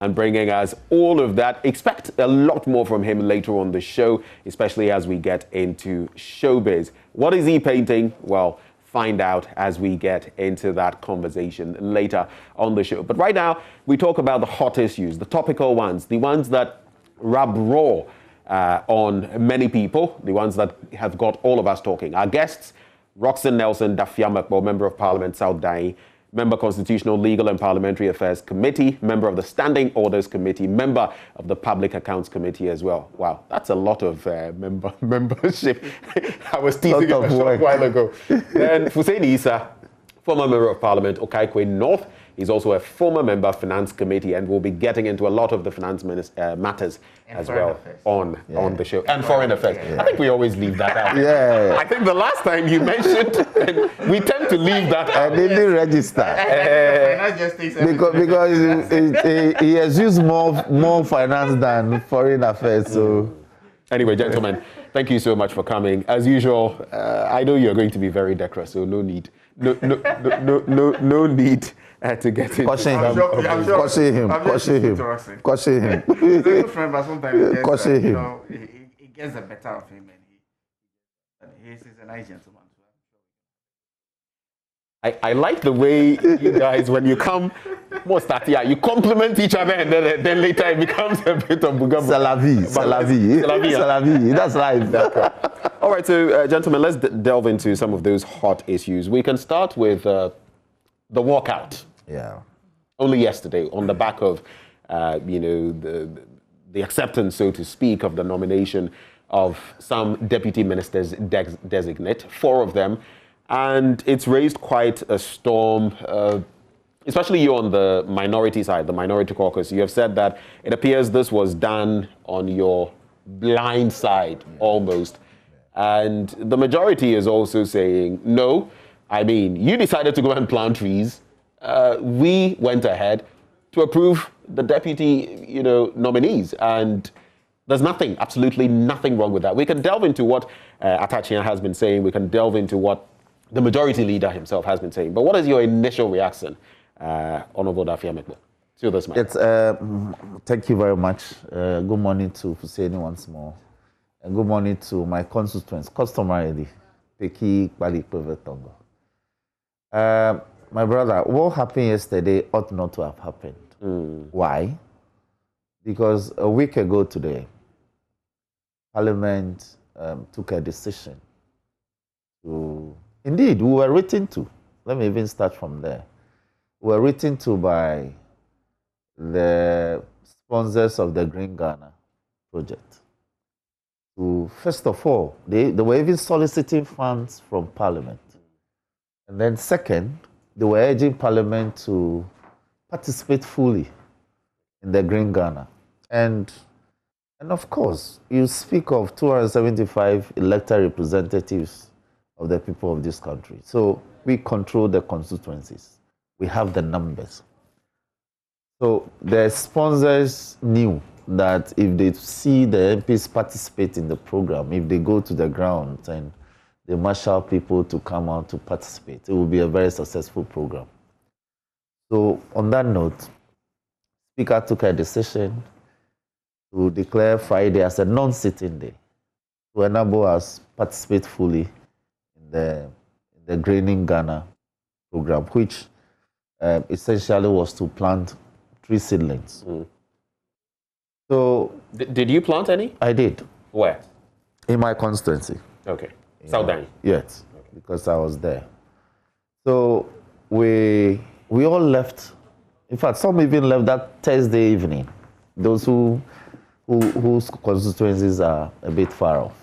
and bringing us all of that. Expect a lot more from him later on the show, especially as we get into showbiz. What is he painting? Well, find out as we get into that conversation later on the show. But right now, we talk about the hot issues, the topical ones, the ones that rub raw on many people, the ones that have got all of us talking. Our guests, Roxanne Nelson Dafiamakbo, Member of Parliament, South Dai, Member Constitutional Legal and Parliamentary Affairs Committee, Member of the Standing Orders Committee, Member of the Public Accounts Committee as well. Wow, that's a lot of membership. I was teasing it a short while ago. Then Hussein Issah, former Member of Parliament, Okaikwe North. He's also a former member of Finance Committee, and we'll be getting into a lot of the finance matters and as well on the show. And foreign affairs. Yeah. I think we always leave that out. Yeah. I think the last time you mentioned, we tend to leave that out. I didn't register. because he has used more finance than foreign affairs. So anyway, gentlemen, thank you so much for coming. As usual, I know you're going to be very decorous, so no need. No need to get in. Caution him. Caution him. He's a good friend, but sometimes he gets the better of him, and he's a nice gentleman. I like the way you guys, when you come, you compliment each other, and then later it becomes a bit of bugaboo. Salavi. That's life. All right, so gentlemen, let's delve into some of those hot issues. We can start with the walkout. Yeah. Only yesterday, on the back of, the acceptance, so to speak, of the nomination of some deputy ministers designate, 4 of them, and it's raised quite a storm, especially you on the minority side, the minority caucus. You have said that it appears this was done on your blind side, almost. And the majority is also saying, no, I mean, you decided to go and plant trees. We went ahead to approve the deputy, nominees. And there's nothing, absolutely nothing wrong with that. We can delve into what Atachia has been saying. We can delve into what the majority leader himself has been saying. But what is your initial reaction, Honorable Dafiamakbo, to this matter? Thank you very much. Good morning to Hussein once more. And good morning to my constituents, customarily, Peki Bali Tongo. My brother, what happened yesterday ought not to have happened. Why? Because a week ago today, Parliament took a decision to... Indeed, we were written to. Let me even start from there. We were written to by the sponsors of the Green Ghana project. To, first of all, they were even soliciting funds from Parliament. And then second, they were urging Parliament to participate fully in the Green Ghana. And of course, you speak of 275 elected representatives of the people of this country. So we control the constituencies. We have the numbers. So the sponsors knew that if they see the MPs participate in the program, if they go to the ground and they marshal people to come out to participate, it will be a very successful program. So on that note, Speaker took a decision to declare Friday as a non-sitting day to enable us participate fully in the Greening Ghana program, which essentially was to plant 3 seedlings. So, did you plant any? I did. Where? In my constituency. Okay. South Dai? Yes, okay. Because I was there. So we all left. In fact, some even left that Thursday evening. Those whose constituencies are a bit far off.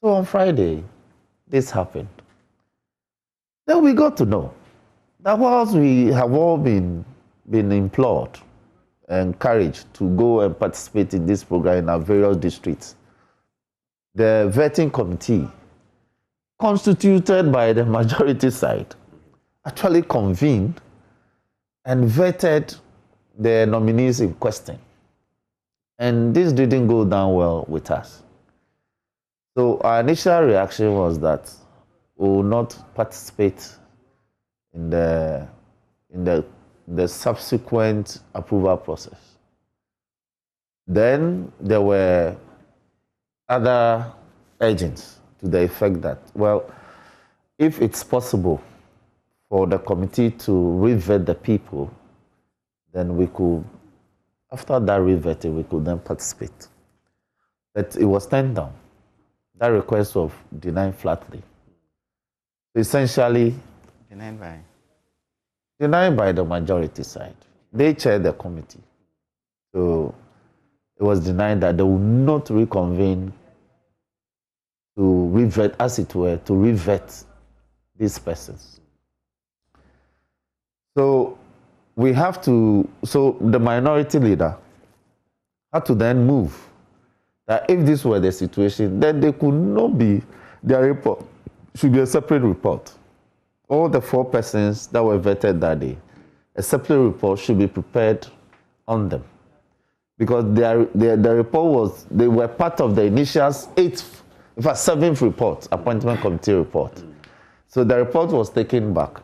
So on Friday, this happened. Then we got to know that whilst we have all been implored, encouraged to go and participate in this program in our various districts, the vetting committee, constituted by the majority side, actually convened and vetted the nominees in question. And this didn't go down well with us. So our initial reaction was that we will not participate in the subsequent approval process. Then there were other agents to the effect that, well, if it's possible for the committee to revet the people, then we could, after that revetting, we could then participate. But it was turned down. That request was denied flatly. Essentially, denied by the majority side. They chaired the committee. So it was denied that they would not reconvene to revet, as it were, to revet these persons. So we have to, so the minority leader had to then move that if this were the situation, then they could not be, their report should be a separate report. All the 4 persons that were vetted that day, a separate report should be prepared on them. Because the report was, they were part of the initial 7th report, appointment committee report. So the report was taken back.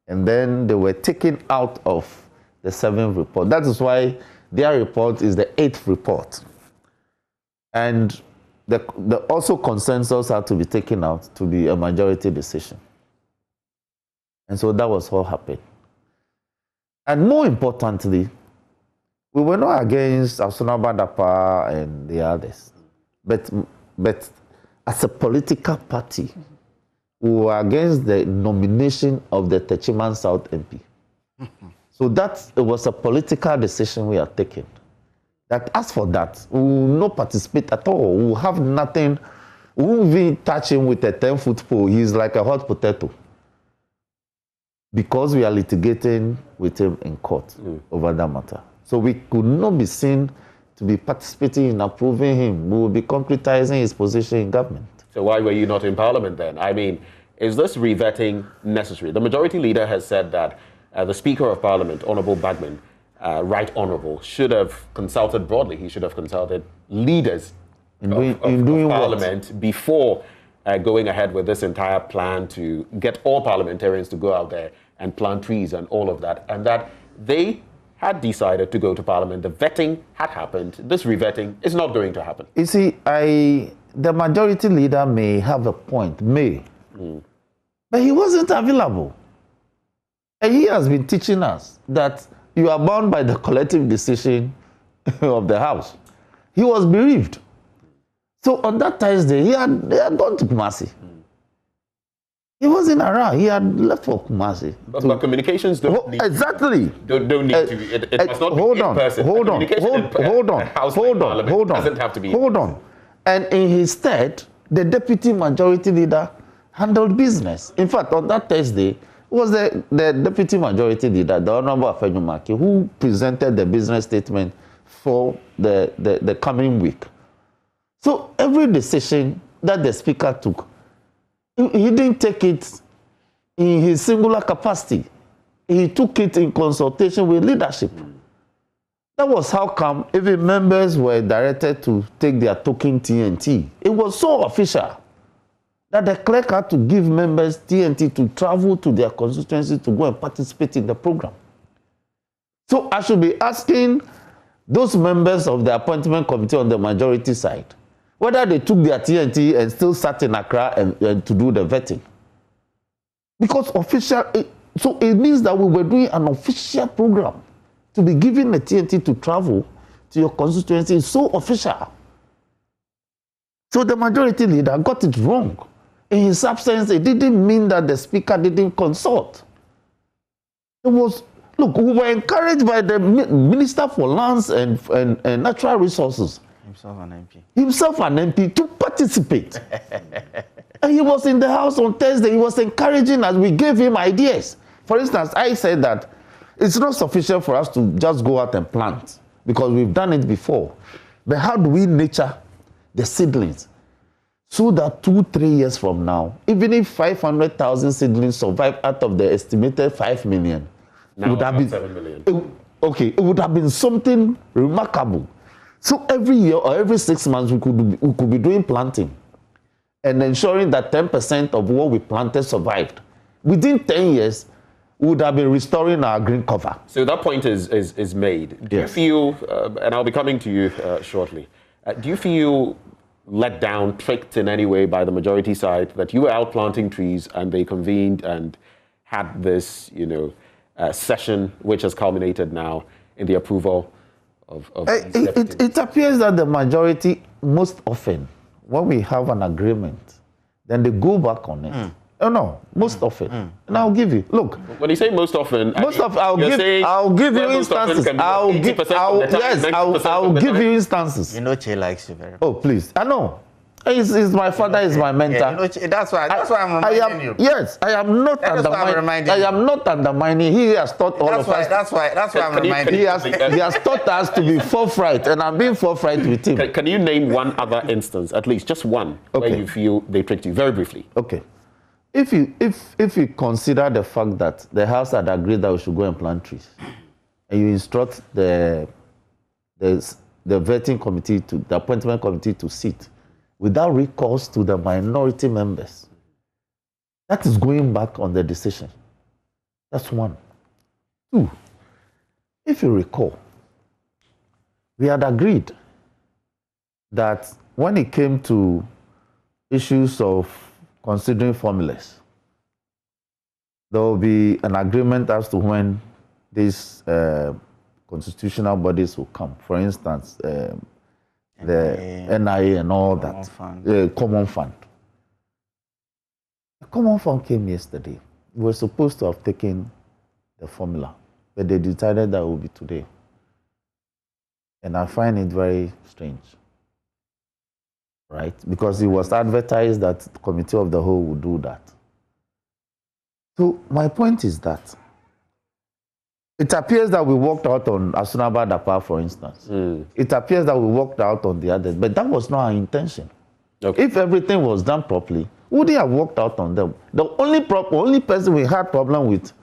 And then they were taken out of the 7th report. That is why their report is the 8th report. And the also consensus had to be taken out to be a majority decision. And so that was what happened. And more importantly, we were not against Asunaba Dapa and the others. But as a political party, we were against the nomination of the Techiman South MP. So that was a political decision we are taking. That as for that, we will not participate at all. We will have nothing. We won't even touch him with a 10-foot pole. He's like a hot potato. Because we are litigating with him in court over that matter. So we could not be seen to be participating in approving him. We will be concretizing his position in government. So why were you not in Parliament then? I mean, is this revetting necessary? The majority leader has said that the Speaker of Parliament, Honourable Bagman, Right Honourable, should have consulted broadly. He should have consulted leaders of Parliament before going ahead with this entire plan to get all parliamentarians to go out there and plant trees and all of that. And that they had decided to go to Parliament. The vetting had happened. This revetting is not going to happen. You see, the majority leader may have a point, but he wasn't available. And he has been teaching us that you are bound by the collective decision of the House. He was bereaved. So on that Thursday, they had gone to Kumasi. He wasn't around. He had left for Kumasi. But communications don't need exactly. Don't need to. It must not be in person. Hold on. And in his stead, the deputy majority leader handled business. In fact, on that Thursday, it was the deputy majority leader, the Honorable Afenjumaki, who presented the business statement for the coming week. So every decision that the speaker took, he didn't take it in his singular capacity. He took it in consultation with leadership. That was how come even members were directed to take their token TNT. It was so official that the clerk had to give members TNT to travel to their constituency to go and participate in the program. So I should be asking those members of the appointment committee on the majority side whether they took their TNT and still sat in Accra and to do the vetting. Because so it means that we were doing an official program. To be given a TNT to travel to your constituency is so official. So the majority leader got it wrong. In his absence, it didn't mean that the speaker didn't consult. It was, look, we were encouraged by the Minister for Lands and Natural Resources. Himself an MP to participate. And he was in the House on Thursday. He was encouraging us. We gave him ideas. For instance, I said that it's not sufficient for us to just go out and plant because we've done it before. But how do we nurture the seedlings so that 2-3 years from now, even if 500,000 seedlings survive out of the estimated 5 million, now it would have been 7 million. It would have been something remarkable. So every year or every 6 months, we could be doing planting and ensuring that 10% of what we planted survived. Within 10 years, would have been restoring our green cover. So that point is made. Do Yes. you feel, and I'll be coming to you shortly, do you feel let down, tricked in any way by the majority side that you were out planting trees and they convened and had this, session which has culminated now in the approval of it appears that the majority, most often, when we have an agreement, then they go back on it. Oh no, most often. And I'll give you. Look. When you say most often, I'll give you instances. I'll give you instances. You know, Che likes you very much. Oh please, I know. He's my father, is my mentor. Yeah, you know, that's why I'm reminding you. Yes, I am not undermining. I am not undermining. He has taught all of us. That's why I'm reminding you. He has taught us to be forthright, and I'm being forthright with him. Can you name one other instance, at least just one, where you feel they tricked you, very briefly? Okay. If you consider the fact that the House had agreed that we should go and plant trees, and you instruct the vetting committee, the appointment committee to sit without recourse to the minority members, that is going back on the decision. That's one. Two, if you recall, we had agreed that when it came to issues of considering formulas, there will be an agreement as to when these constitutional bodies will come. For instance, the NIA and all that, common fund. The common fund came yesterday. We were supposed to have taken the formula, but they decided that it would be today. And I find it very strange, right? Because it was advertised that the Committee of the Whole would do that. So my point is that it appears that we worked out on Asunaba Dapa, for instance. It appears that we worked out on the others, but that was not our intention. Okay. If everything was done properly, would they have worked out on them? The only person we had problem with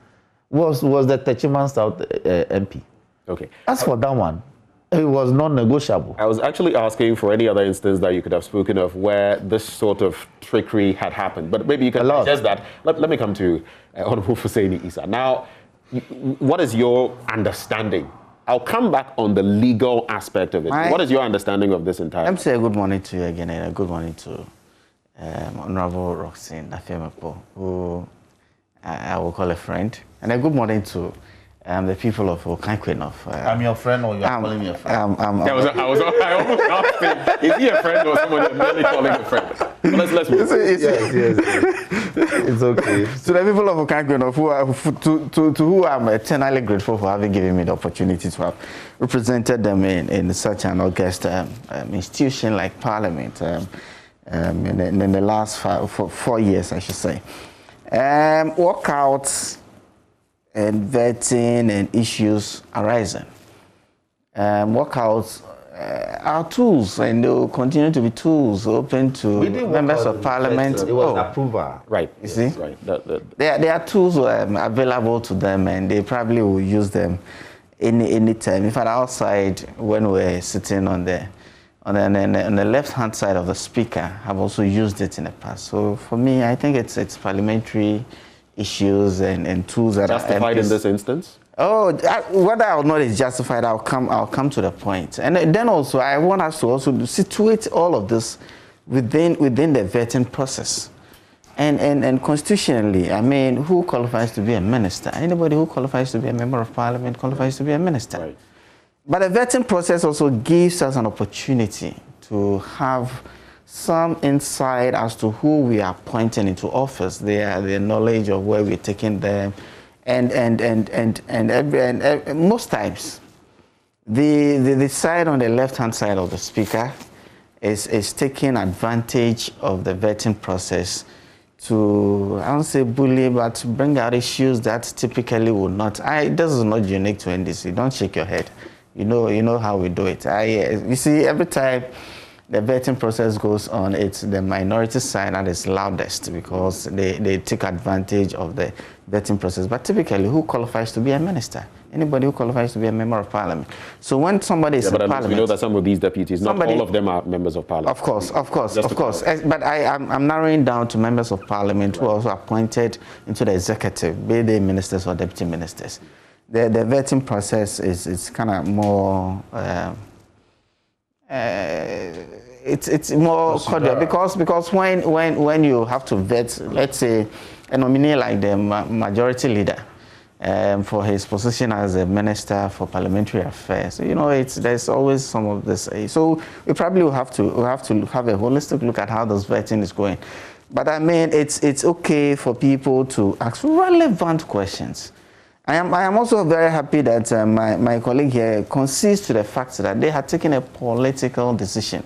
was the Techiman South MP. Okay. As for that one, it was non-negotiable. I was actually asking for any other instance that you could have spoken of where this sort of trickery had happened, but maybe you can suggest that. Let me come to Honorable Hussaini Issah. Now, what is your understanding? I'll come back on the legal aspect of it. What is your understanding of this entire? Let me say a good morning to you again, and a good morning to Honorable Roxanne Afemepo, who I will call a friend, and a good morning to the people of Okankwenof. I'm your friend, or you're calling me a friend? I almost asked him, is he a friend or someone you're really calling a friend? Let's move. Yes. It's okay. To the people of Okankwenof, to who I'm eternally grateful for having given me the opportunity to have represented them in such an august institution like Parliament in the last 4 years, I should say. Walkouts and vetting and issues arising. Walkouts are tools, and they will continue to be tools open to members of Parliament. It was approval. Right. You see? Right. There are tools available to them, and they probably will use them any time. In fact, outside, when we're sitting on the left-hand side of the speaker, I've also used it in the past. So for me, I think it's parliamentary issues and tools that justified are in this instance. Oh, whether or not it's justified, I'll come to the point. And then also, I want us to also situate all of this within the vetting process. And constitutionally, I mean, who qualifies to be a minister? Anybody who qualifies to be a member of Parliament qualifies to be a minister. Right. But the vetting process also gives us an opportunity to have some insight as to who we are appointing into office, their knowledge of where we're taking them, and most times, the side on the left-hand side of the speaker is taking advantage of the vetting process to, I don't say bully, but to bring out issues that typically would not. This is not unique to NDC. Don't shake your head. You know how we do it. You see, every time the vetting process goes on, it's the minority side that is loudest because they take advantage of the vetting process. But typically, who qualifies to be a minister? Anybody who qualifies to be a member of parliament. So when somebody is in parliament... we know that some of these deputies, not all of them are members of parliament. Of course. But I'm narrowing down to members of parliament who are also appointed into the executive, be they ministers or deputy ministers. The vetting process is kind of more... it's more cordial because when you have to vet, let's say, a nominee like the majority leader for his position as a minister for parliamentary affairs, you know, there's always some of this. So we probably will have to have a holistic look at how this vetting is going. But I mean, it's okay for people to ask relevant questions. I am also very happy that my colleague here concedes to the fact that they had taken a political decision,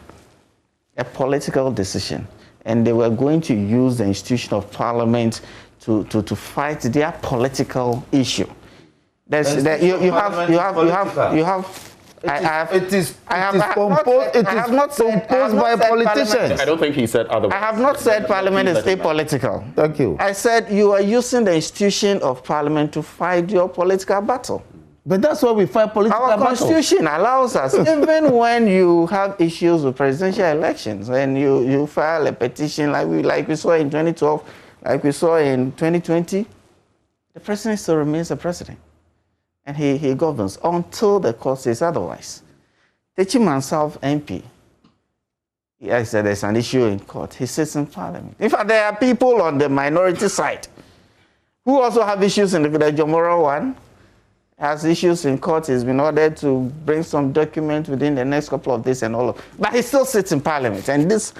and they were going to use the institution of parliament to fight their political issue. It is composed by politicians. I don't think he said otherwise. I have not said parliament is apolitical. Thank you. I said you are using the institution of parliament to fight your political battle. But that's why we fight political battles. Our constitution allows us, even when you have issues with presidential elections, and you file a petition like we saw in 2012, like we saw in 2020, the president still remains the president. And he governs until the court says otherwise. Teaching myself MP, I said there's an issue in court. He sits in parliament. In fact, there are people on the minority side who also have issues in the Jomoro one, has issues in court. He's been ordered to bring some documents within the next couple of days and all of. But he still sits in parliament. And these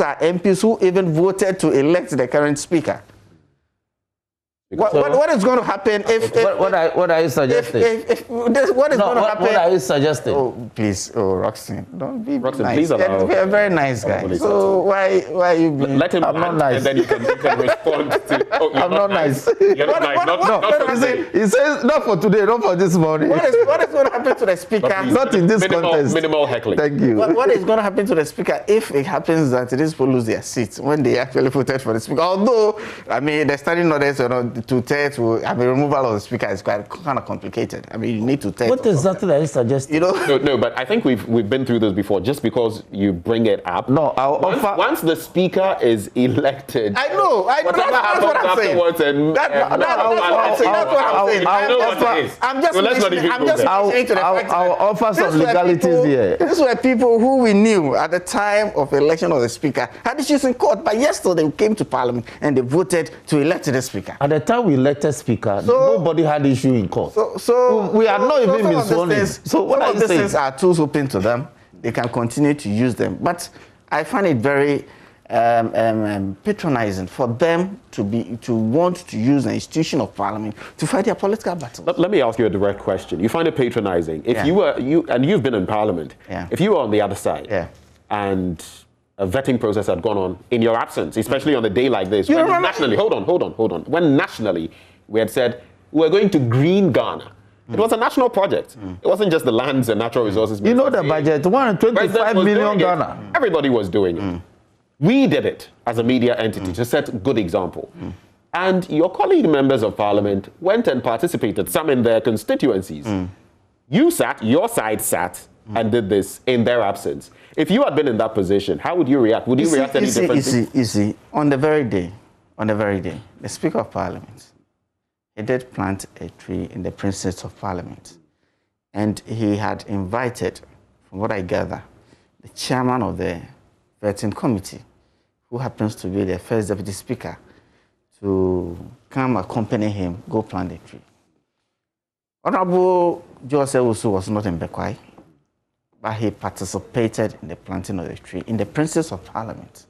are MPs who even voted to elect the current speaker. What is going to happen if what are you suggesting? What are you suggesting? Oh, please, Roxanne, don't be Roxanne, nice. please allow. You're a very nice guy. So why are you being... Let him. I'm not nice. And then you can respond to. Oh, I'm not nice. You're not nice. Not for today. He says not for today, not for this morning. What is going to happen to the speaker? Not in this context. Minimal heckling. Thank you. What is going to happen to the speaker if it happens that these people lose their seats when they actually voted for the speaker? Although, I mean, the standing orders to test. Removal of the speaker is quite kind of complicated. I mean, you need to test. What exactly are you suggesting? You know? No, but I think we've been through this before. Just because you bring it up. No, once the speaker is elected. I know. That's what I'm saying. That's what I'm saying. I'm just listening to the fact. I'll offer some legalities here. These were people who we knew at the time of election of the speaker had issues in court, but yesterday they came to parliament and they voted to elect the speaker. At the time we elected speaker, nobody had issue in court. So we are not even been sworn in. So what are you saying? These things are tools open to them. They can continue to use them. But I find it very patronizing for them to want to use the institution of parliament to fight their political battles. Let me ask you a direct question. You find it patronizing. If you've been in parliament, if you were on the other side, and a vetting process had gone on in your absence, especially on a day like this, when nationally, hold on. When nationally we had said we're going to green Ghana. It was a national project. It wasn't just the lands and natural resources. You know the budget, 125 million Ghana. Everybody was doing it. We did it as a media entity to set a good example. And your colleague members of parliament went and participated, some in their constituencies. Your side sat and did this in their absence. If you had been in that position, how would you react? Would you react any differently? You see, on the very day, the Speaker of Parliament, he did plant a tree in the Princess of Parliament. And he had invited, from what I gather, the chairman of the vetting committee, who happens to be the first deputy speaker, to come accompany him, go plant the tree. Honorable Joseph Usu was not in Bekwai, but he participated in the planting of the tree in the Princess of Parliament.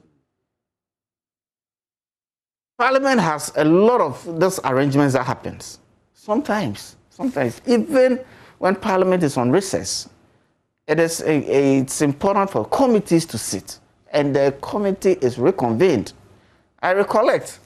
Parliament has a lot of those arrangements that happens. Sometimes, even when Parliament is on recess, it's important for committees to sit, and the committee is reconvened. I recollect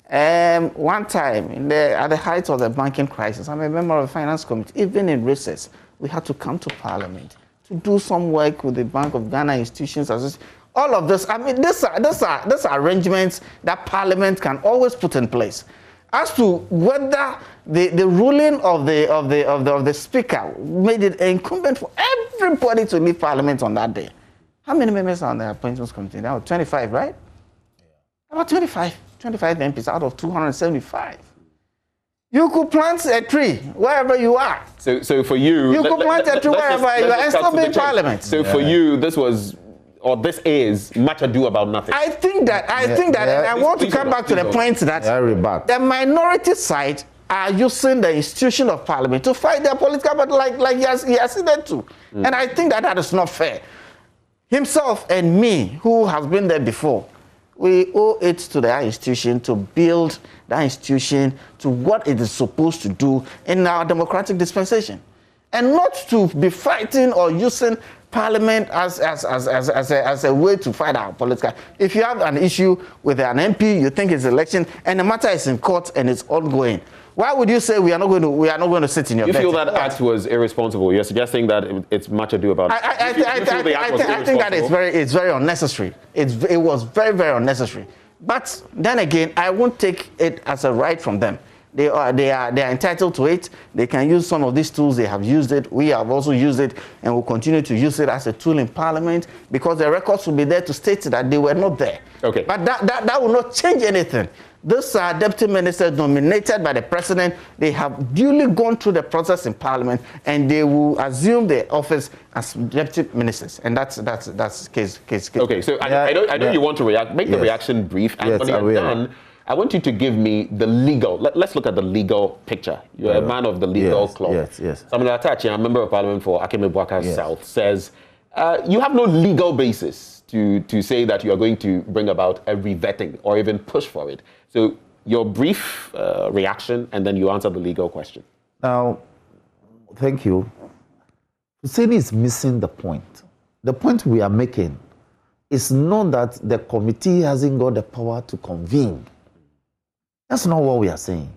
one time at the height of the banking crisis, I'm a member of the finance committee. Even in recess, we had to come to Parliament to do some work with the Bank of Ghana institutions all of this. I mean, these are arrangements that Parliament can always put in place. As to whether the ruling of the Speaker made it incumbent for everybody to leave Parliament on that day. How many members are on the Appointments Committee now? 25, right? About 25 MPs out of 275. You could plant a tree wherever you are. So for you, you could plant a tree wherever you are and still be in Parliament. So for you, this is much ado about nothing. I think that, and I want to come back to the point that the minority side are using the institution of Parliament to fight their political battle like he has said to. And I think that is not fair. Himself and me, who has been there before, we owe it to the institution to build that institution to what it is supposed to do in our democratic dispensation, and not to be fighting or using Parliament as a way to fight our political. If you have an issue with an MP, you think it's election, and the matter is in court and it's ongoing, why would you say we are not going to sit in your bed? You feel that act was irresponsible? You're suggesting that it's much ado about. I think that it's very unnecessary. It was very, very unnecessary. But then again, I won't take it as a right from them. They are entitled to it. They can use some of these tools. They have used it. We have also used it, and will continue to use it as a tool in Parliament, because the records will be there to state that they were not there. Okay. But that will not change anything. These are deputy ministers nominated by the president. They have duly gone through the process in Parliament, and they will assume the office as deputy ministers. And that's case. Okay, so I know you want to react. Make the reaction brief. And when you're done, I want you to give me the legal. Let's look at the legal picture. You're a man of the legal club. Yes. Samuel Atachi, a member of Parliament for Akeme Boaka South, says you have no legal basis to say that you are going to bring about a revetting or even push for it. So your brief reaction, and then you answer the legal question. Now, thank you. Hussein is missing the point. The point we are making is not that the committee hasn't got the power to convene. That's not what we are saying.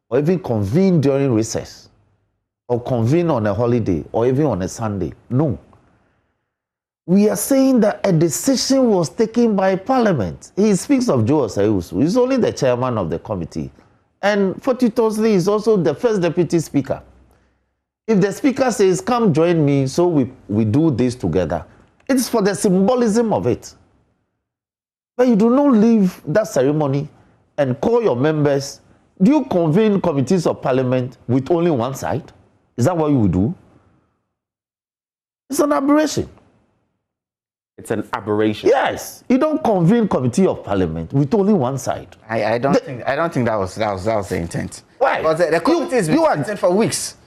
Or even convene during recess, or convene on a holiday, or even on a Sunday. No. We are saying that a decision was taken by Parliament. He speaks of Joe Osayusu. He's only the chairman of the committee. And fortuitously, he's also the first deputy speaker. If the speaker says, come join me, so we do this together, it's for the symbolism of it. But you do not leave that ceremony and call your members. Do you convene committees of Parliament with only one side? Is that what you would do? It's an aberration. It's an aberration. Yes, you don't convene committee of Parliament with only one side. I don't think that was the intent. Why? Because the committee has been sitting for weeks.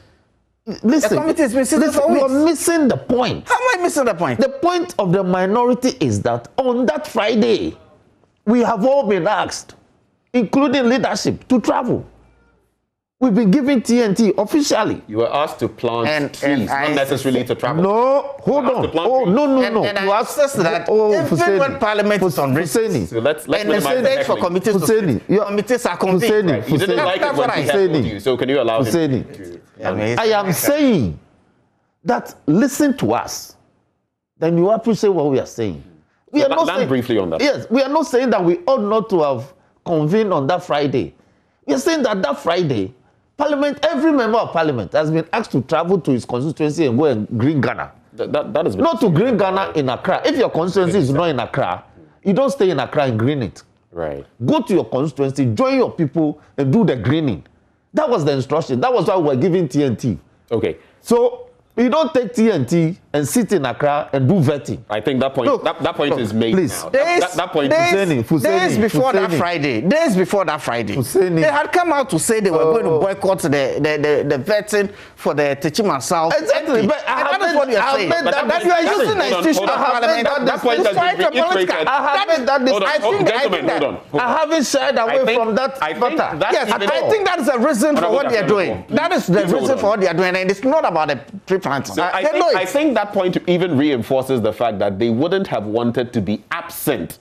Listen, the committee has been sitting for weeks. You're missing the point. How am I missing the point? The point of the minority is that on that Friday, we have all been asked, including leadership, to travel. We've been given TNT officially. You were asked to plant trees, not necessarily to travel. No, hold on. Oh, no. And you asked us that even when Parliament is on recess. So let's and for committees committees are convened. Right. You didn't like it when he told you, so can you allow him to... I am saying that listen to us, then you appreciate what we are saying. We are not saying, briefly on that. Yes, we are not saying that we ought not to have convened on that Friday. We are saying that Friday, Parliament, every member of Parliament has been asked to travel to his constituency and go and green Ghana. That is not to green Ghana in Accra. If your constituency is not in Accra, you don't stay in Accra and green it. Right. Go to your constituency, join your people, and do the greening. That was the instruction. That was why we were giving TNT. Okay. So you don't take TNT and sit in Accra and do vetting. I think that point is made now. That point days before that Friday, they had come out to say they were going to boycott the vetting for the Techima South. Exactly. But that is what you are saying. That you are using the institution of Parliament. That point has been reiterated. I haven't shied away from that matter. Yes, I think that is the reason for what they are doing. That is the reason for what they are doing, and it's not about the tree planting. I think that point even reinforces the fact that they wouldn't have wanted to be absent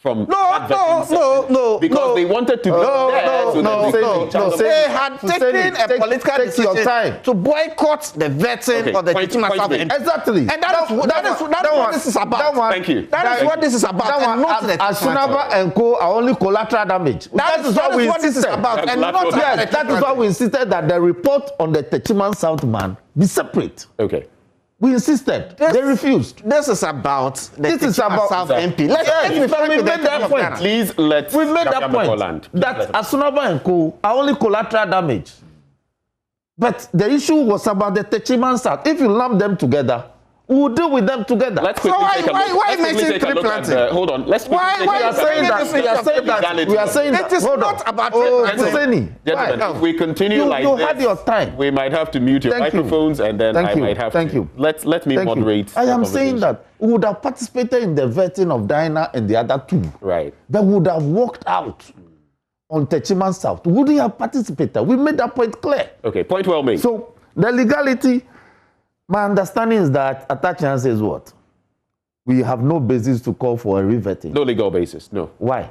from that vetting session? Because they wanted to be there so that they had taken a political decision to boycott the vetting of the teaching staff. Exactly. And that is what this is about. Thank you. That is what this is about. And not the Asunaba and Co are only collateral damage. That is what this is about. And not that is why we insisted that the report on the Techiman South man be separate. Okay. We insisted. They refused. This is about the South MP. We made that point. Please let we made that point that Asunaba and Co are only collateral damage. But the issue was about the Techiman South. If you lump them together, we'll deal with them together. Let's quickly take a look. Why mention tree planting? Hold on. Let's why we are saying that it is not about tree planting. Gentlemen, if we continue like this, you had your time. We might have to mute your microphones, and then I might have to. Let me moderate. I am saying that we would have participated in the vetting of Diana and the other two. Right. But would have walked out on Techiman South. Would he have participated? We made that point clear. Okay, point well made. So the legality. My understanding is that Atachian says what? We have no basis to call for a revetting. No legal basis, no. Why?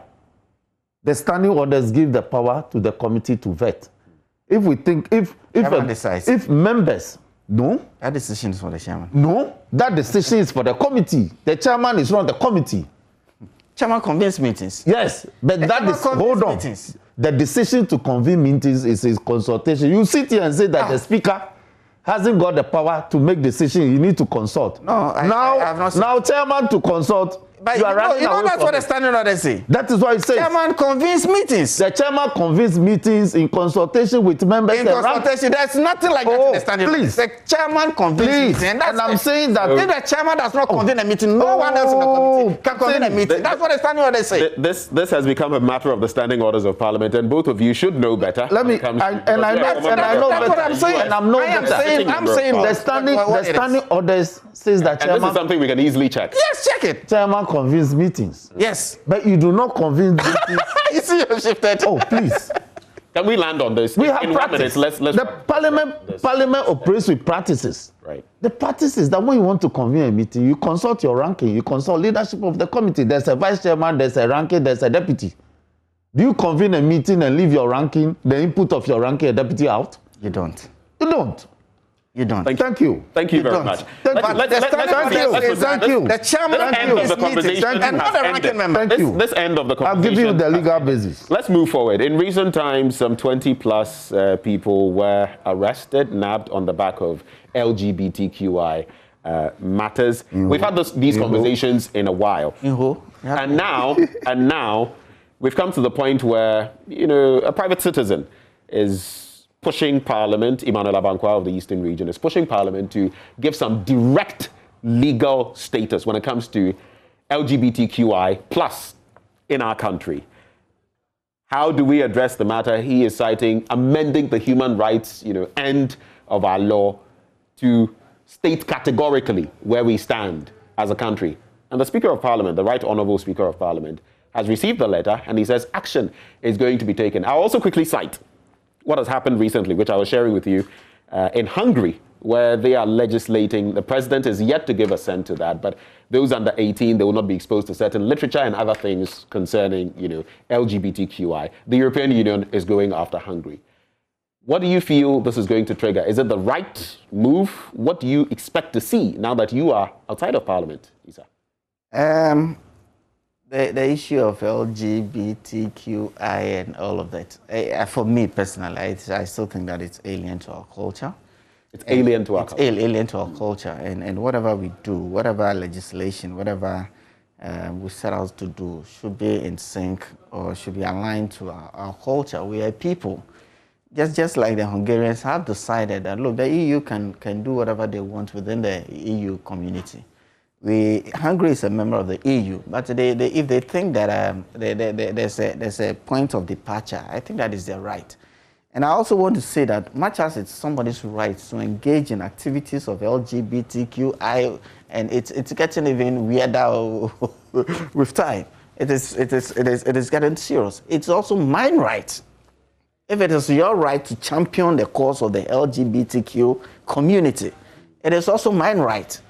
The standing orders give the power to the committee to vet. If we think, if members, no? That decision is for the chairman. No, that decision is for the committee. The chairman is not the committee. Chairman convenes meetings. Yes, but that is, hold on. Meetings. The decision to convene meetings is his consultation. You sit here and say that the speaker hasn't got the power to make decisions. You need to consult. No, I have not seen. Now, chairman to consult. But you know that's what the standing order says. That is what it says. Chairman convenes meetings. The chairman convenes meetings in consultation with members. In consultation, there's nothing like that in the standing order. The chairman convenes meetings. And I'm saying that if the chairman does not convene a meeting, no one else in the committee can convene a meeting. That's what the standing order says. This has become a matter of the standing orders of Parliament, and both of you should know better. Let me, I know better. I'm saying the standing orders says that chairman. And this is something we can easily check. Yes, check it. Chairman convenes meetings. Yes. But you do not convene meetings. You see, you've shifted. Oh, please. Can we land on this? We have practice. Let's the parliament operates with practices. Right. The practice is that when you want to convene a meeting, you consult your ranking, you consult leadership of the committee. There's a vice chairman, there's a ranking, there's a deputy. Do you convene a meeting and leave your ranking, the input of your ranking, a deputy out? You don't. You don't. You don't. Thank you. Thank you very much. Thank you. The chairman of the conversation and not the ranking member. Thank you. This end of the conversation. I'll give you the legal basis. Let's move forward. In recent times, some 20 plus people were arrested, nabbed on the back of LGBTQI matters. We've had these conversations in a while. And now we've come to the point where, a private citizen is pushing Parliament, Emmanuel Abankwa of the Eastern Region, is pushing Parliament to give some direct legal status when it comes to LGBTQI plus in our country. How do we address the matter? He is citing amending the human rights, end of our law to state categorically where we stand as a country. And the Speaker of Parliament, the Right Honourable Speaker of Parliament, has received the letter, and he says action is going to be taken. I'll also quickly cite what has happened recently, which I was sharing with you, in Hungary, where they are legislating. The president is yet to give assent to that, but those under 18, they will not be exposed to certain literature and other things concerning, LGBTQI. The European Union is going after Hungary. What do you feel this is going to trigger? Is it the right move? What do you expect to see now that you are outside of Parliament, Issah? The issue of LGBTQI and all of that, for me personally, I still think that it's alien to our culture. It's alien to our culture. Alien to our culture. And whatever we do, whatever legislation, whatever we set out to do should be in sync or should be aligned to our culture. We are people. Just like the Hungarians have decided that, look, the EU can do whatever they want within the EU community. Hungary is a member of the EU, but if they think that there's a point of departure, I think that is their right. And I also want to say that much as it's somebody's right to engage in activities of LGBTQI, and it's getting even weirder with time. It is getting serious. It's also my right. If it is your right to champion the cause of the LGBTQ community, it is also my right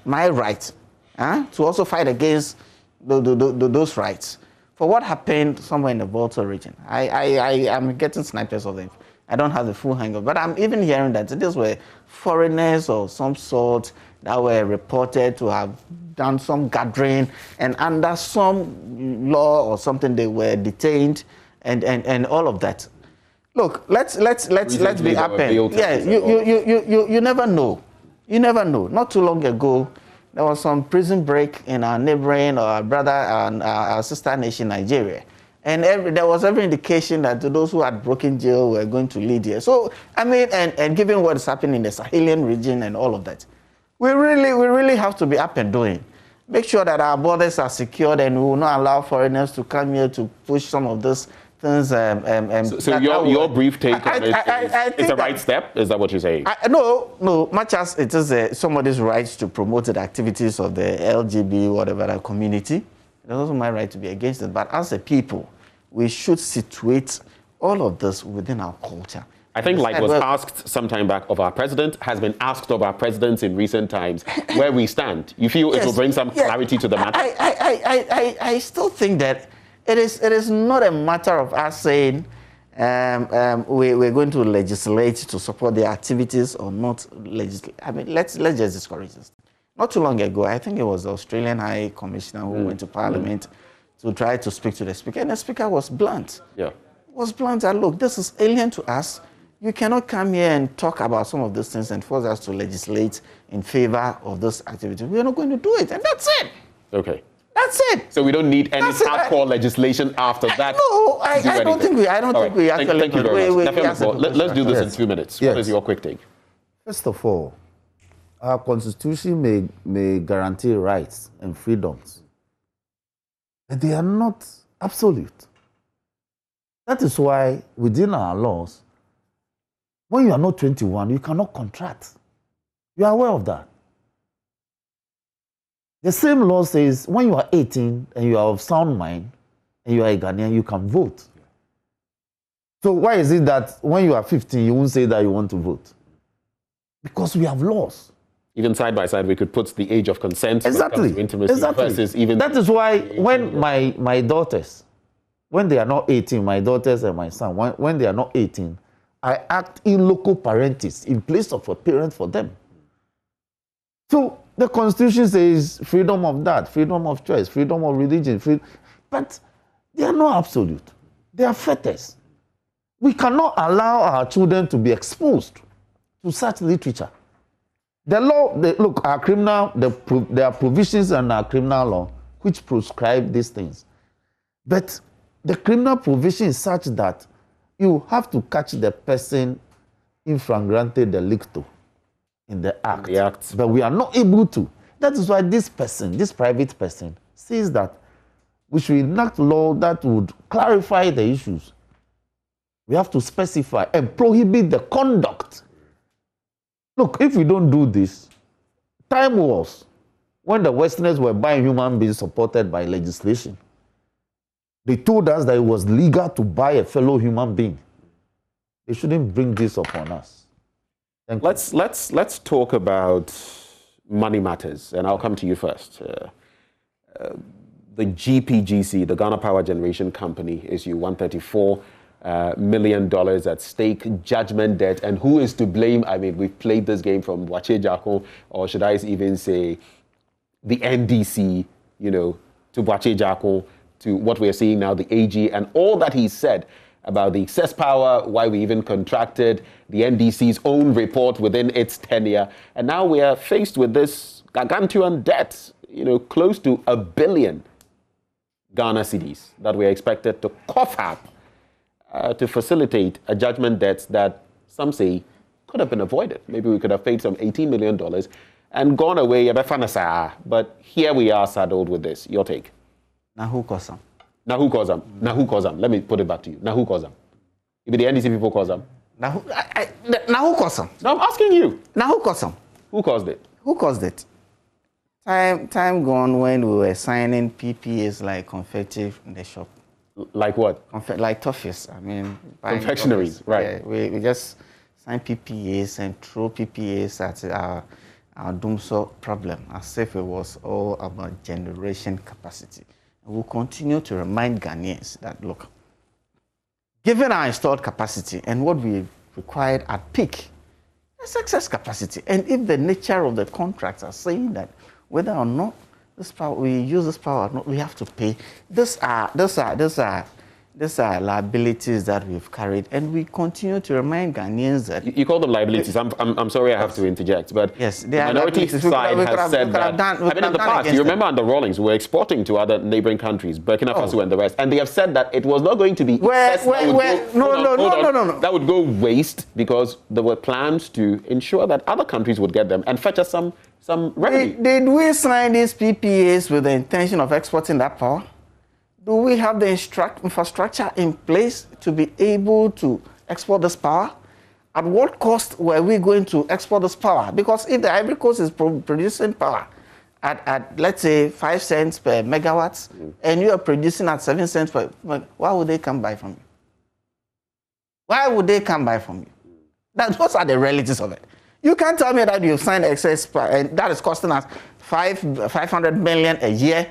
to also fight against those rights. for what happened somewhere in the Volta region. I'm getting snipers of them. I don't have the full hang of, but I'm even hearing that these were foreigners or some sort that were reported to have done some gathering, and under some law or something they were detained, and all of that. Look, let's be open. Yeah, you never know. You never know. Not too long ago, there was some prison break in our neighboring or our brother and our sister nation, Nigeria. And there was every indication that those who had broken jail were going to lead here. So, I mean, and given what is happening in the Sahelian region and all of that, we really have to be up and doing. Make sure that our borders are secured, and we will not allow foreigners to come here to push some of these things. So your brief take on it is a right step? Is that what you're saying? No. Much as it is somebody's right to promote the activities of the LGBT, whatever, community, it's also my right to be against it. But as a people, we should situate all of this within our culture. I think, like was asked some time back of our president, has been asked of our presidents in recent times, where we stand. You feel it will bring some clarity to the matter? I still think that it is not a matter of us saying we're going to legislate to support the activities or not legislate. I mean, let's just discourage this. Not too long ago, I think it was the Australian High Commissioner who went to Parliament to try to speak to the Speaker, and the Speaker was blunt. Yeah. Was blunt that, look, this is alien to us. You cannot come here and talk about some of these things and force us to legislate in favor of this activity. We are not going to do it, and that's it. Okay. That's it. So we don't need any hardcore legislation after that. No, I don't think we. I don't think we actually. Thank you very much. Let's do this in 2 minutes. Yes. What is your quick take? First of all, our constitution may guarantee rights and freedoms, but they are not absolute. That is why within our laws, when you are not 21, you cannot contract. You are aware of that. The same law says when you are 18 and you are of sound mind and you are a Ghanaian, you can vote. So why is it that when you are 15, you won't say that you want to vote? Because we have laws. Even side by side, we could put the age of consent exactly. To intimacy versus even... That is why when my daughters, when they are not 18, my daughters and my son, when they are not 18, I act in loco parentis, in place of a parent for them. So the Constitution says freedom of that, freedom of choice, freedom of religion, but they are not absolute. They are fetters. We cannot allow our children to be exposed to such literature. The law, look, our criminal, there are provisions in our criminal law which prescribe these things. But the criminal provision is such that you have to catch the person in flagrante delicto in the act. But we are not able to. That is why this person, this private person, says that we should enact law that would clarify the issues. We have to specify and prohibit the conduct. Look, if we don't do this, time was when the Westerners were buying human beings supported by legislation. They told us that it was legal to buy a fellow human being. They shouldn't bring this upon us. Let's talk about money matters, and I'll come to you first. The GPGC, the Ghana Power Generation Company, issued $134 million at stake, judgment debt, and who is to blame? I mean, we've played this game from Boakye Jackson, or should I even say the NDC, to Boakye Jackson, to what we're seeing now, the AG, and all that he said about the excess power, why we even contracted, the NDC's own report within its tenure. And now we are faced with this gargantuan debt, close to $1 billion Ghana cedis that we are expected to cough up to facilitate a judgment debt that some say could have been avoided. Maybe we could have paid some $18 million and gone away, but here we are saddled with this. Your take? Now who caused them? Now who caused them? Now who caused them? Let me put it back to you. Now who caused them? If the NDC people caused them. Now who caused them? No, I'm asking you. Now who caused them? Who caused it? Who caused it? Time gone when we were signing PPAs like confetti in the shop. Like what? Like toffees. I mean, confectionaries, right? Yeah, we just sign PPAs and throw PPAs at our doomsday problem as if it was all about generation capacity. We'll continue to remind Ghanaians that, look, given our installed capacity and what we required at peak, there's excess capacity. And if the nature of the contracts are saying that whether or not this power, we use this power or not, we have to pay, these are liabilities that we've carried, and we continue to remind Ghanaians that... You call them liabilities. I'm sorry I have to interject, but yes, the minority side has said that... in the past, you remember under Rawlings, we were exporting to other neighboring countries, Burkina Faso and the rest, and they have said that it was not going to be... No. That would go waste because there were plans to ensure that other countries would get them and fetch us some revenue. Did we sign these PPAs with the intention of exporting that power? Do we have the infrastructure in place to be able to export this power? At what cost were we going to export this power? Because if the Ivory Coast is producing power at let's say 5 cents per megawatt, and you are producing at 7 cents per, why would they come by from you? Why would they come by from you? Those are the realities of it. You can't tell me that you've signed excess power, and that is costing us 500 million a year.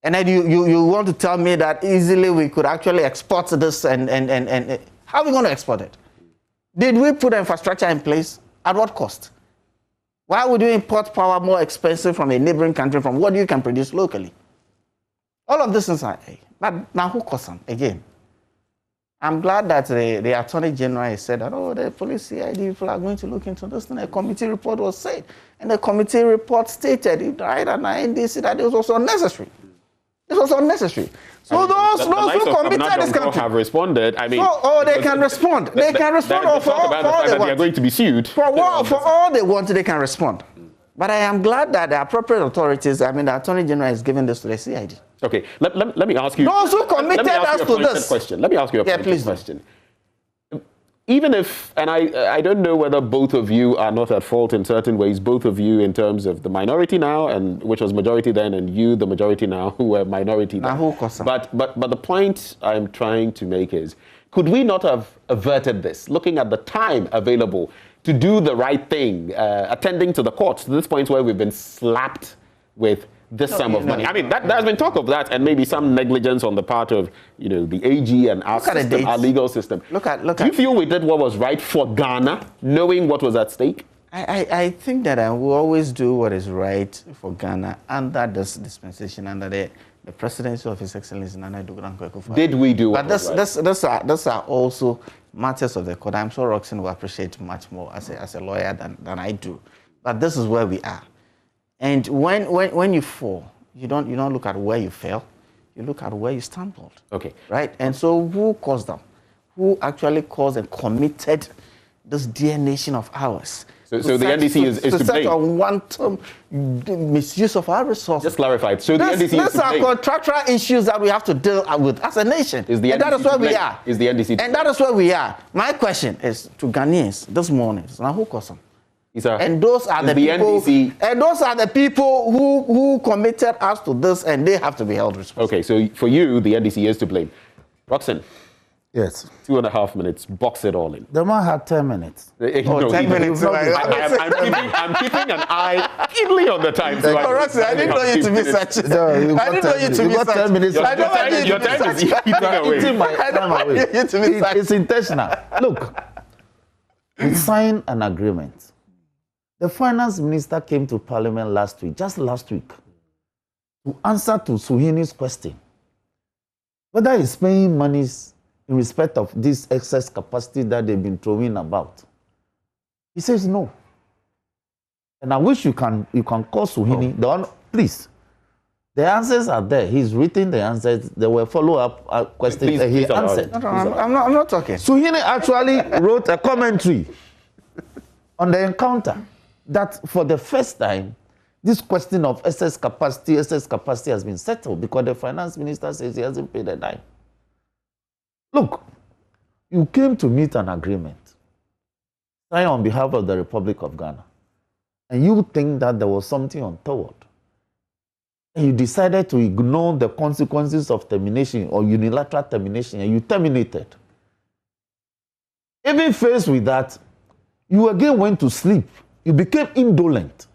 And then you want to tell me that easily we could actually export this and how are we going to export it? Did we put infrastructure in place? At what cost? Why would you import power more expensive from a neighboring country from what you can produce locally? All of this is now who costs them? Again, I'm glad that the Attorney General has said that, the police CID people are going to look into this thing. A committee report was said, and the committee report stated, right, and NDC, that it was also unnecessary. It was unnecessary. So those who committed this country have responded. I mean, they can respond. They can respond for all they want. They are going to be sued. For all they want, they can respond. But I am glad that the appropriate authorities, the Attorney General is giving this to the CID. Okay, let me ask you. Those who committed us to this. Let me ask you a question. Even if, and I don't know whether both of you are not at fault in certain ways, both of you in terms of the minority now, and which was majority then, and you, the majority now, who were minority then. But the point I'm trying to make is, could we not have averted this, looking at the time available to do the right thing, attending to the courts to this point where we've been slapped with this sum of money? I mean, there's been talk of that, and maybe some negligence on the part of the AG and our system, our legal system. Do you feel we did what was right for Ghana, knowing what was at stake? I think that we will always do what is right for Ghana under this dispensation, under the presidency of His Excellency Nana Addo Dankwa. Did we do what was right? These are also matters of the court. I'm sure Roxanne will appreciate much more as a lawyer than I do. But this is where we are. And when you fall, you don't look at where you fell, you look at where you stumbled. Okay. Right? And so who caused them? Who actually caused and committed this dear nation of ours? So the NDC is to blame. Such unwanted misuse of our resources. Just clarified. So the NDC is to blame. These are contractual issues that we have to deal with as a nation. And that is where we are. Is the NDC and that is where we are. My question is to Ghanaians this morning. Now who caused them? Issah, and those are the people. NDC... And those are the people who committed us to this, and they have to be held responsible. Okay, so for you, the NDC is to blame. Roxanne. Yes. 2.5 minutes. Box it all in. The man had 10 minutes. No, 10 minutes. I'm keeping an eye keenly on the time. So Roxanne, I didn't know you to be such. I didn't know you to be such. 10 minutes. Your time is eating away. It's intentional. Look, we signed an agreement. The finance minister came to Parliament just last week, to answer to Suhini's question, whether he's paying monies in respect of this excess capacity that they've been throwing about. He says no. And I wish you can call Suhini. Please. The answers are there. He's written the answers. There were follow-up questions that he answered. I'm not talking. Suhini actually wrote a commentary on the encounter that for the first time, this question of excess capacity has been settled because the finance minister says he hasn't paid a dime. Look, you came to meet an agreement, signed on behalf of the Republic of Ghana, and you think that there was something untoward. And you decided to ignore the consequences of termination or unilateral termination, and you terminated. Even faced with that, you again went to sleep. You became indolent.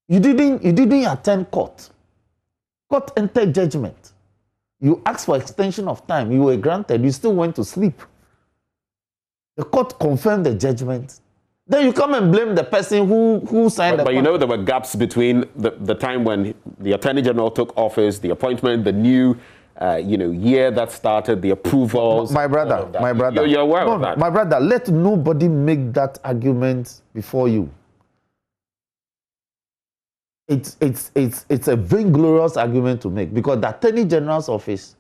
You didn't attend court. Court entered judgment. You asked for extension of time. You were granted. You still went to sleep. The court confirmed the judgment. Then you come and blame the person who signed the contract. But you know there were gaps between the time when the Attorney General took office, the appointment, the new year that started, the approvals. My brother. You're aware of that. My brother, let nobody make that argument before you. It's a vainglorious argument to make because the Attorney General's office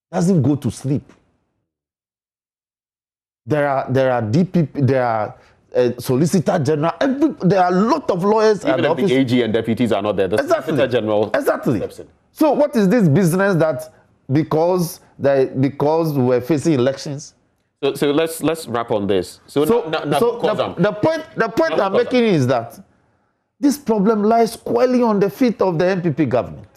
doesn't go to sleep. There are DPP, there are Solicitor General, there are a lot of lawyers Even at the office. the AG and deputies are not there. The Solicitor General steps in. So what is this business that because we're facing elections? So let's wrap on this. The point I'm making is that this problem lies squarely on the feet of the MPP government.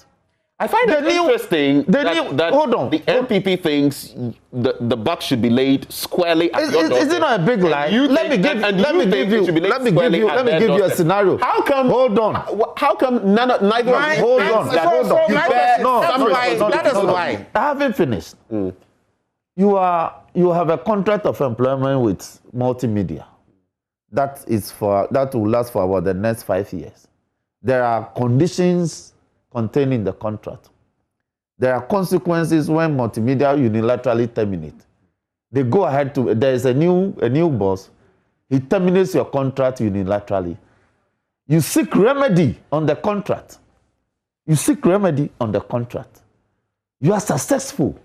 I find it interesting that the MPP thinks the buck should be laid squarely at your doorstep. Is it not a big lie? Let me give you a scenario. How come? Hold on. How come neither of you? Hold on. That is why. I haven't finished. You have a contract of employment with multimedia. That will last for about the next 5 years. There are conditions contained in the contract. There are consequences when multimedia unilaterally terminate. They go ahead there is a new boss. He terminates your contract unilaterally. You seek remedy on the contract. You are successful.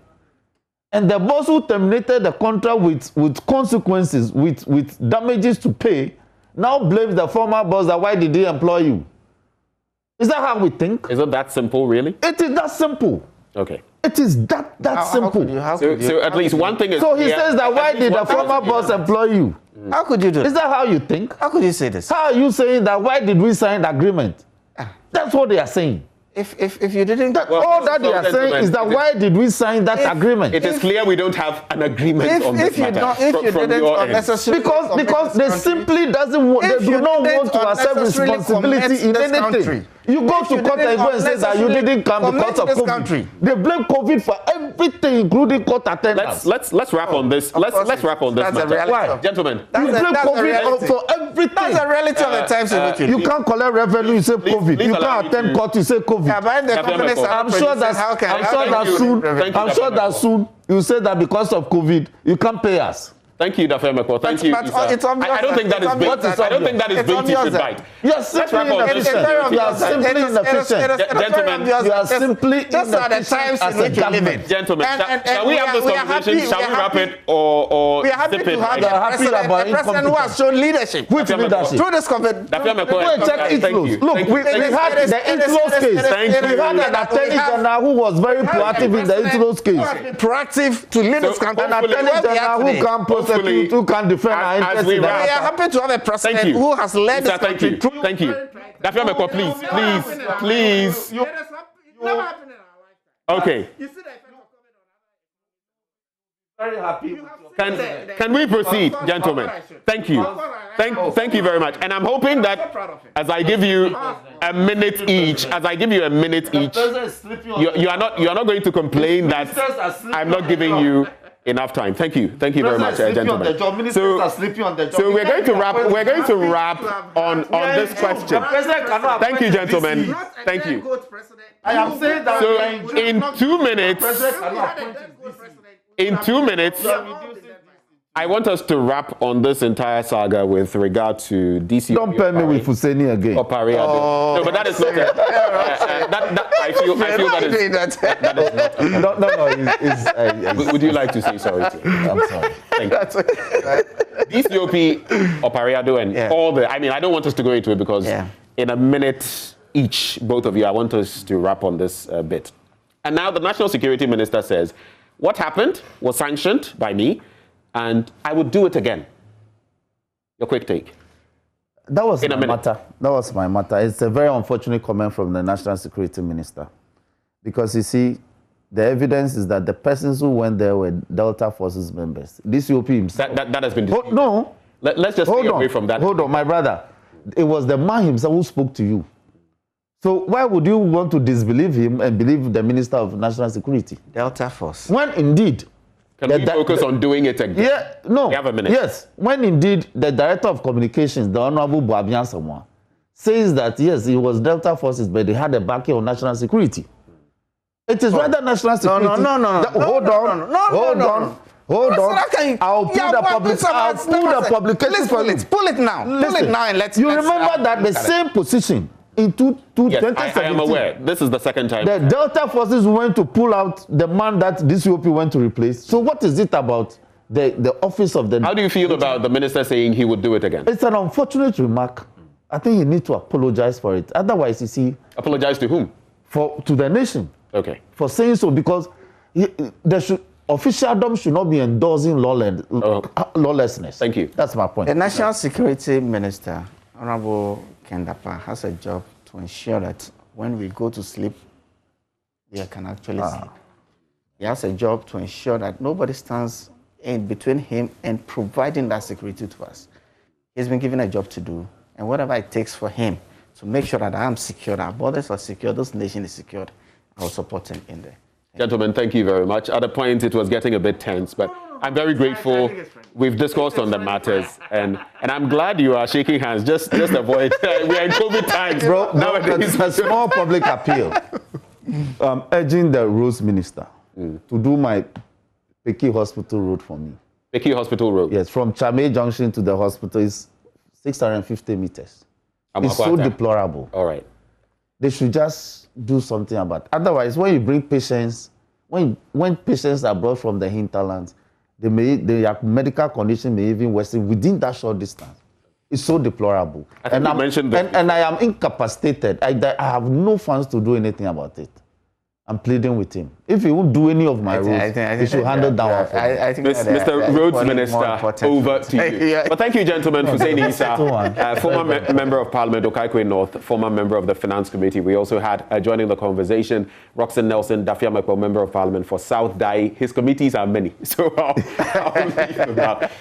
And the boss who terminated the contract with consequences, with damages to pay, now blames the former boss that why did he employ you? Is that how we think? Is it that simple, really? It is that simple. Okay. It is that simple. So at least one thing is... So he says that why did the former boss employ you? How could you do that? Is that how you think? How could you say this? How are you saying that why did we sign the agreement? That's what they are saying. If you didn't... all that they are saying is that why did we sign that agreement? It is clear we don't have an agreement on this matter. Because they simply do not want to accept responsibility in anything. You go to court and go and say that you didn't come because of COVID. They blame COVID for everything, including court attendance. Let's wrap on this. Let's wrap on this matter. Why? Gentlemen. You blame COVID for everything. That's the reality of the times in which you can't collect revenue, you say COVID. You can't attend court, you say COVID. I'm sure that soon you say that because of COVID, you can't pay us. Thank you, Dafemeko. Thank you, Issah. I don't think that is bait. I don't think that is bait you should bite. You are simply inefficient. You are simply inefficient. Gentlemen, you are simply inefficient as a government. Gentlemen, shall we have this conversation? Shall we wrap it or we are happy to have a president who has shown leadership. Which leadership? Through this conference. Go and check inflows. Look, we had the inflows case. We had an attorney general who was very proactive in the inflows case. Proactive to lead this campaign. An attorney general who can prosecute, who can defend our interests. We are happy to have a president who has led this country. Thank you. Dafemeko, please. Okay. Very happy. Can we proceed, gentlemen? Thank you. Thank you very much. And I'm hoping that as I give you a minute each, you are not going to complain that I'm not giving you enough time. Thank you very much, gentlemen. So we're going to wrap on this question. Thank you, gentlemen. Thank you. I am saying that. So in 2 minutes, I want us to wrap on this entire saga with regard to DC. Don't pair me with Husseini again. No, but that is not it. I feel that is not. No. Would you like to say sorry to him? I'm sorry. Thank you. DCOP, Opariado, and all the... I mean, I don't want us to go into it because in a minute each, both of you, I want us to wrap on this bit. And now the National Security Minister says, what happened was sanctioned by me, and I would do it again. Your quick take. That was my matter. That was my matter. It's a very unfortunate comment from the National Security Minister. Because you see, the evidence is that the persons who went there were Delta Forces members. DCOP himself. That has been disputed. No. Let's just stay away from that. Hold on, my brother. It was the man himself who spoke to you. So why would you want to disbelieve him and believe the Minister of National Security? Delta Force. When indeed... Can we focus on doing it again? Yeah, no. We have a minute. Yes, when indeed the Director of Communications, the Honorable Boabian Samoa, says that, yes, it was Delta Forces, but they had a backing of national security. It is rather national security. No. Hold on. I'll pull the publication for you. Pull it now. Listen, pull it now and let's... You remember that the same position in 2017. I am aware. This is the second time. The Delta Forces went to pull out the man that this UOP went to replace. So what is it about the office of the... How do you feel about the minister saying he would do it again? It's an unfortunate remark. I think he needs to apologize for it. Otherwise, you see... Apologize to whom? To the nation. Okay. For saying so, because officialdom should not be endorsing lawlessness. Thank you. That's my point. The National Security Minister, Honorable Kendapa, has a job to ensure that when we go to sleep, we can actually sleep. He has a job to ensure that nobody stands in between him and providing that security to us. He's been given a job to do, and whatever it takes for him to make sure that I'm secure, our borders are secure, this nation is secured, I will support him in there. Gentlemen, thank you very much. At a point, it was getting a bit tense, but I'm very grateful. We've discussed on the matters, and I'm glad you are shaking hands. Just avoid. We are in COVID times, bro. Nowadays, a small public appeal, urging the roads minister to do my Peki Hospital Road for me. Peki Hospital Road. Yes, from Chame Junction to the hospital is 650 meters. It's so deplorable. All right. They should just do something about it. Otherwise, when you bring patients, when patients are brought from the hinterlands, their medical condition may even worsen within that short distance. It's so deplorable. I think you mentioned that. And I am incapacitated. I have no funds to do anything about it. I'm pleading with him. If he won't do any of my roles, he should handle down. Mr. Roads Minister, over to you. Yeah. But thank you, gentlemen, Hussein Issah, former member of Parliament, Okaikwe North, former member of the Finance Committee. We also had, joining the conversation, Roxanne Nelson, Dafia Makpo, member of Parliament for South Dai. His committees are many, so I'll leave with that.